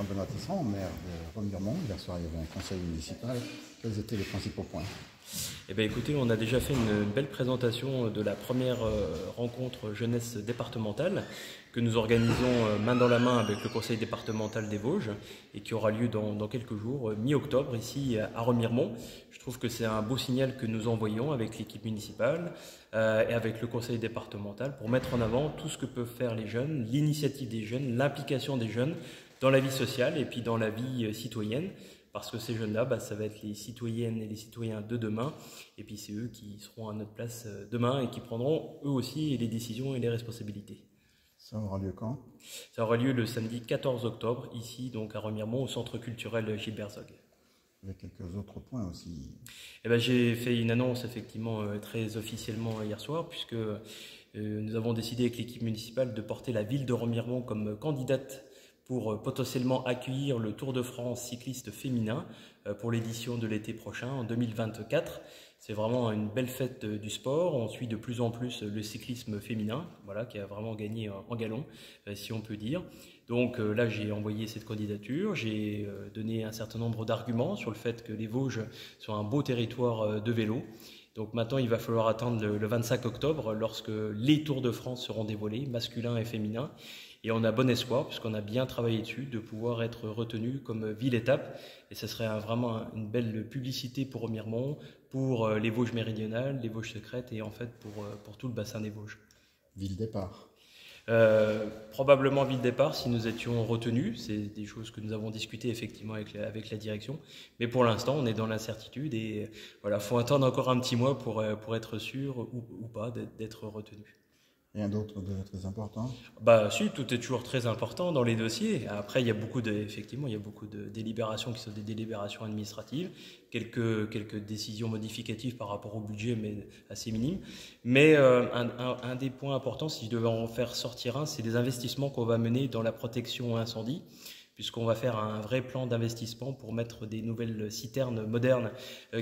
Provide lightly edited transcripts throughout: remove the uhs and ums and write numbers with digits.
Jean-Benoît Tisserand, maire de Remiremont. Hier soir, il y avait un conseil municipal. Quels étaient les principaux points? Eh bien, écoutez, on a déjà fait une belle présentation de la première rencontre jeunesse départementale que nous organisons main dans la main avec le conseil départemental des Vosges et qui aura lieu dans quelques jours, mi-octobre, ici à Remiremont. Je trouve que c'est un beau signal que nous envoyons avec l'équipe municipale et avec le conseil départemental pour mettre en avant tout ce que peuvent faire les jeunes, l'initiative des jeunes, l'implication des jeunes dans la vie sociale et puis dans la vie citoyenne. Parce que ces jeunes-là, ça va être les citoyennes et les citoyens de demain. Et puis c'est eux qui seront à notre place demain et qui prendront eux aussi les décisions et les responsabilités. Ça aura lieu quand? Ça aura lieu le samedi 14 octobre, ici donc à Remiremont, au centre culturel Gilbert Zog. Avec quelques autres points aussi. J'ai fait une annonce effectivement très officiellement hier soir, puisque nous avons décidé avec l'équipe municipale de porter la ville de Remiremont comme candidate pour potentiellement accueillir le Tour de France cycliste féminin pour l'édition de l'été prochain, en 2024. C'est vraiment une belle fête du sport. On suit de plus en plus le cyclisme féminin, voilà, qui a vraiment gagné en galon, si on peut dire. Donc là, j'ai envoyé cette candidature, j'ai donné un certain nombre d'arguments sur le fait que les Vosges sont un beau territoire de vélo. Donc maintenant, il va falloir attendre le 25 octobre lorsque les Tours de France seront dévoilés, masculins et féminins. Et on a bon espoir, puisqu'on a bien travaillé dessus, de pouvoir être retenu comme ville-étape. Et ce serait vraiment une belle publicité pour Remiremont, pour les Vosges méridionales, les Vosges secrètes et en fait pour tout le bassin des Vosges. Ville-départ. Probablement ville-départ si nous étions retenus. C'est des choses que nous avons discutées effectivement avec la direction. Mais pour l'instant, on est dans l'incertitude et voilà, faut attendre encore un petit mois pour être sûr ou pas d'être retenu. Rien d'autre de très important? Si, tout est toujours très important dans les dossiers. Après, il y a beaucoup de délibérations qui sont des délibérations administratives, quelques décisions modificatives par rapport au budget, mais assez minimes. Mais un des points importants, si je devais en faire sortir un, c'est les investissements qu'on va mener dans la protection incendie, puisqu'on va faire un vrai plan d'investissement pour mettre des nouvelles citernes modernes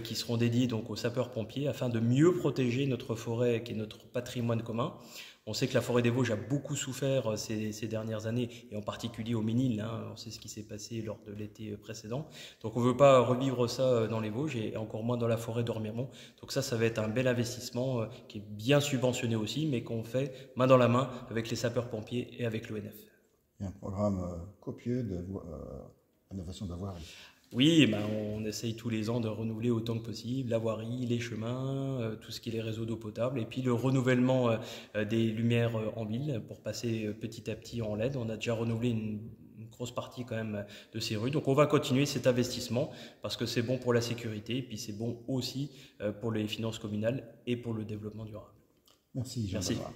qui seront dédiées donc aux sapeurs-pompiers afin de mieux protéger notre forêt qui est notre patrimoine commun. On sait que la forêt des Vosges a beaucoup souffert ces dernières années, et en particulier au Ménil, on sait ce qui s'est passé lors de l'été précédent. Donc on ne veut pas revivre ça dans les Vosges, et encore moins dans la forêt de Remiremont. Donc ça va être un bel investissement qui est bien subventionné aussi, mais qu'on fait main dans la main avec les sapeurs-pompiers et avec l'ONF. Il y a un programme copieux de rénovation de la voirie. Oui, on essaye tous les ans de renouveler autant que possible la voirie, les chemins, tout ce qui est les réseaux d'eau potable et puis le renouvellement des lumières en ville pour passer petit à petit en LED. On a déjà renouvelé une grosse partie quand même de ces rues. Donc on va continuer cet investissement parce que c'est bon pour la sécurité et puis c'est bon aussi pour les finances communales et pour le développement durable. Merci Jean-Benoît.